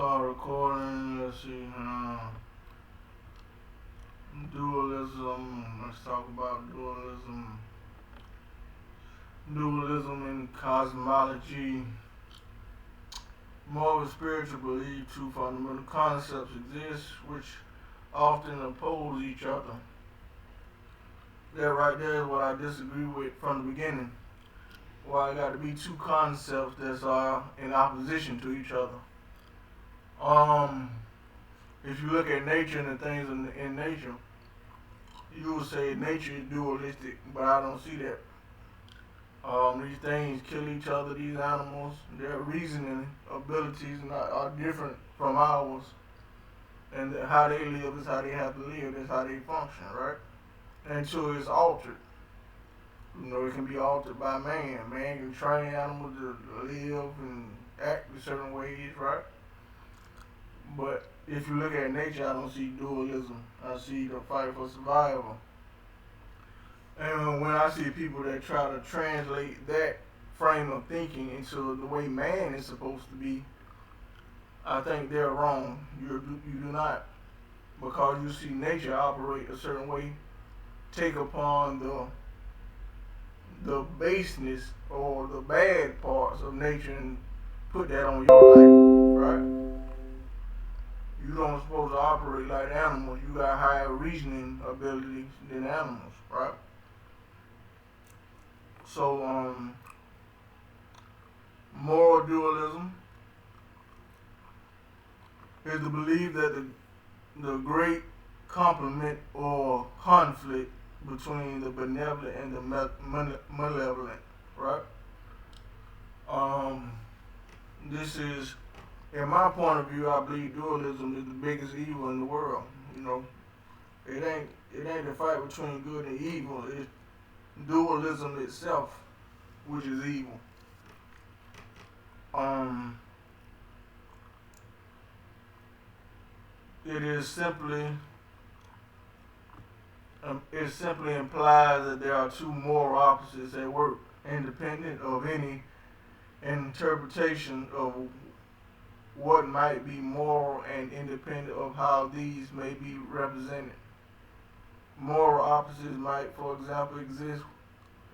start recording. Let's see. Dualism. Let's talk about dualism. Dualism in cosmology. More of a spiritual belief, two fundamental concepts exist which often oppose each other. That right there is what I disagree with from the beginning. Why got to be two concepts that are in opposition to each other. If you look at nature and the things in nature, you would say nature is dualistic, but I don't see that. These things kill each other, these animals, their reasoning abilities are different from ours. And how they live is how they have to live, that's how they function, right? Until it's altered. It can be altered by man. Man can train animals to live and act in certain ways, right? But if you look at nature, I don't see dualism. I see the fight for survival. And when I see people that try to translate that frame of thinking into the way man is supposed to be, I think they're wrong. You do not, because you see nature operate a certain way, take upon the baseness or the bad parts of nature and put that on your life, right? You don't supposed to operate like animals. You got higher reasoning abilities than animals, right? So, moral dualism is the belief that the great complement or conflict between the benevolent and the malevolent, right? This is, in my point of view, I believe dualism is the biggest evil in the world. It ain't the fight between good and evil. It's dualism itself, which is evil. It simply implies that there are two moral opposites at work, independent of any interpretation of what might be moral and independent of how these may be represented. Moral opposites might, for example, exist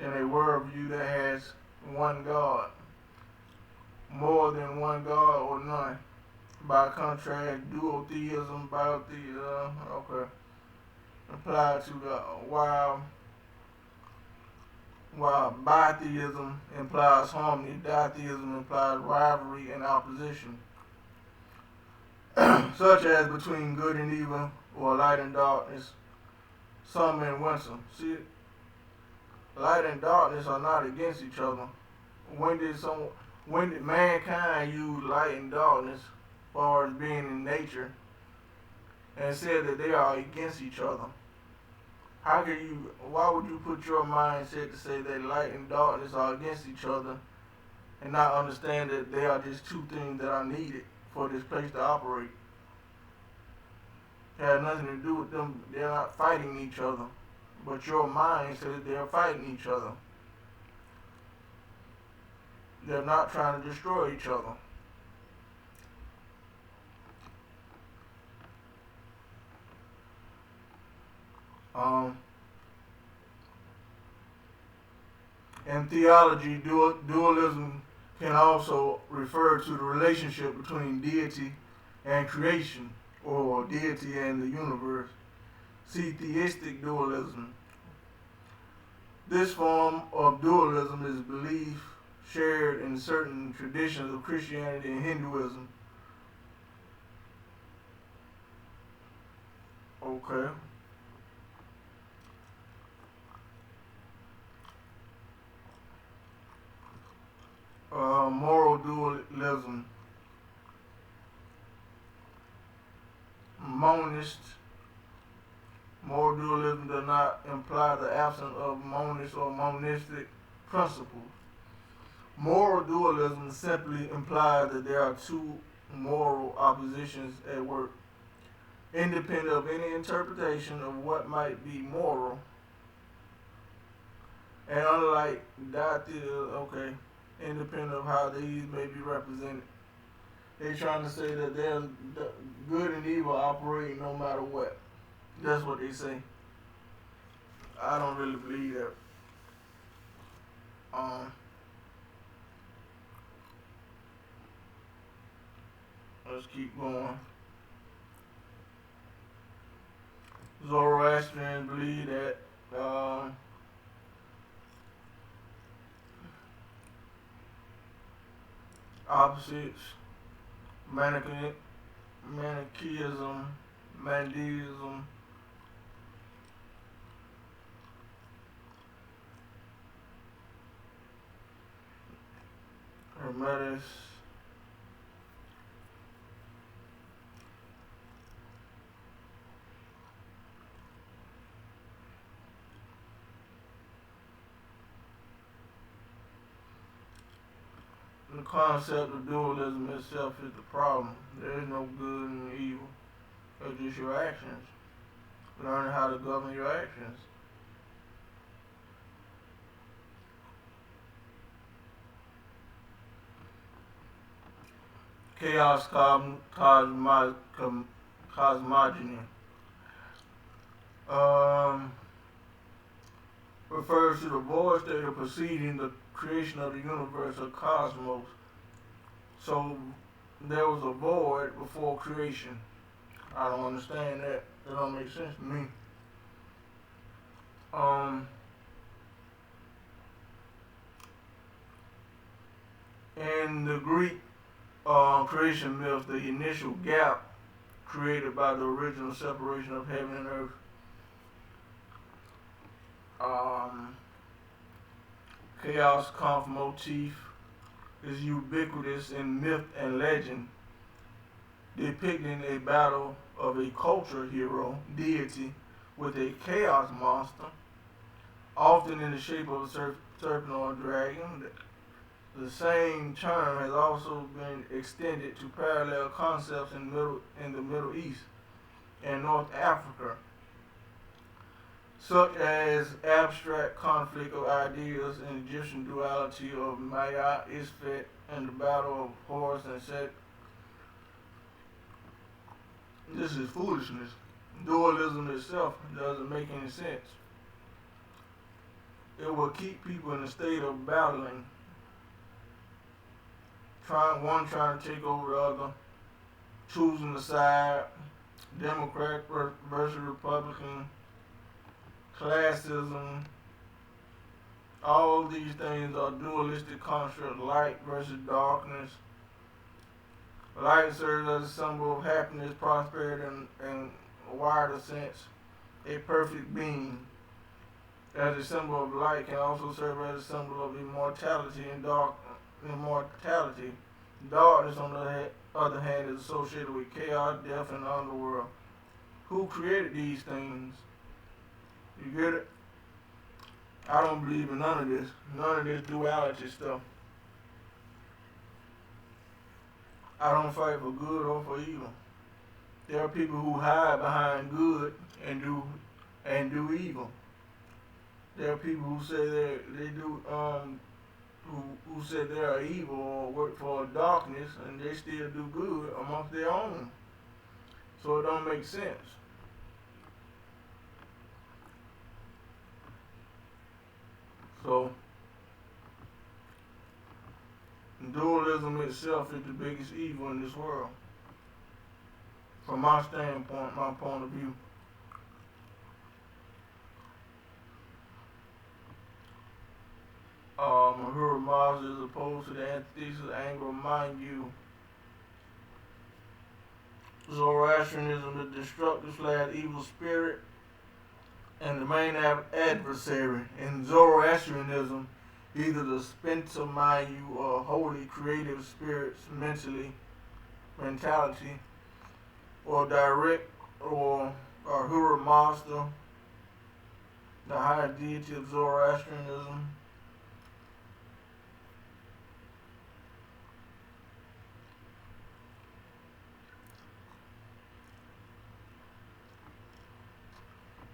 in a worldview that has one God, more than one God, or none. By contrast, Dual-Theism, applied to the while bitheism implies harmony, ditheism implies rivalry and opposition, such as between good and evil or light and darkness, summer and winter. See, light and darkness are not against each other. When did mankind use light and darkness as far as being in nature and said that they are against each other? Why would you put your mindset to say that light and darkness are against each other and not understand that they are just two things that are needed for this place to operate? It has nothing to do with them. They're not fighting each other, but your mind says they're fighting each other. They're not trying to destroy each other. In theology, dualism can also refer to the relationship between deity and creation, or deity and the universe. See theistic dualism. This form of dualism is belief shared in certain traditions of Christianity and Hinduism. Okay. Moral dualism. Monist. Moral dualism does not imply the absence of monist or monistic principles. Moral dualism simply implies that there are two moral oppositions at work, independent of any interpretation of what might be moral. And unlike independent of how these may be represented. They trying to say that there's good and evil operate no matter what. That's what they say. I don't really believe that. Um, let's keep going. Zoroastrians believe that opposites, Manichaeism, Mandeism, Hermetis, the concept of dualism itself is the problem. There is no good and evil. It's just your actions. Learn how to govern your actions. Chaos cosmogony refers to the void state of preceding the creation of the universe or cosmos. So there was a void before creation. I don't understand that. That don't make sense to me. In the Greek creation myth, the initial gap created by the original separation of heaven and earth. Chaos conf motif is ubiquitous in myth and legend, depicting a battle of a culture hero deity with a chaos monster, often in the shape of a serpent or a dragon. The same term has also been extended to parallel concepts in the Middle East and North Africa, such as abstract conflict of ideas in Egyptian duality of Maya, Isfet, and the battle of Horus and Set. This is foolishness. Dualism itself doesn't make any sense. It will keep people in a state of battling, one trying to take over the other, choosing the side, Democrat versus Republican, classism. All these things are dualistic constructs, light versus darkness. Light serves as a symbol of happiness, prosperity, and a wider sense, a perfect being. As a symbol of light can also serve as a symbol of immortality and immortality. Darkness, on the other hand, is associated with chaos, death, and the underworld. Who created these things? You get it? I don't believe in none of this. None of this duality stuff. I don't fight for good or for evil. There are people who hide behind good and do evil. There are people who say they do who said they are evil or work for darkness and they still do good amongst their own. So it don't make sense. So dualism itself is the biggest evil in this world. From my standpoint, my point of view. Ahura Mazda is opposed to the antithesis of anger, mind you. Zoroastrianism, the destructive / evil spirit, and the main adversary. In Zoroastrianism, either the Spencer Mayu or holy creative spirits mentality, or direct or Ahura Mazda, the higher deity of Zoroastrianism.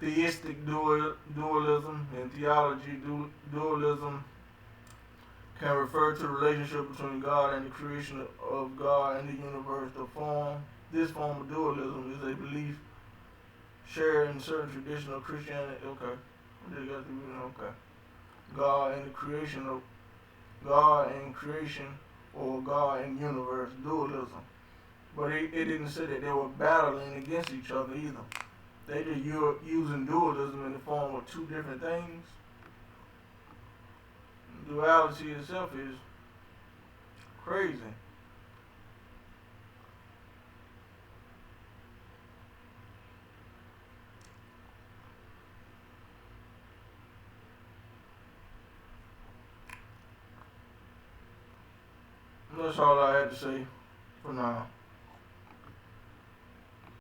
Theistic dualism. In theology, dualism can refer to the relationship between God and the creation of God and the universe. This form of dualism is a belief shared in certain traditional Christianity. Okay. Okay. God and the creation of God and creation or God and universe, dualism. But it didn't say that they were battling against each other either. They just using dualism in the form of two different things. Duality itself is crazy. That's all I had to say for now.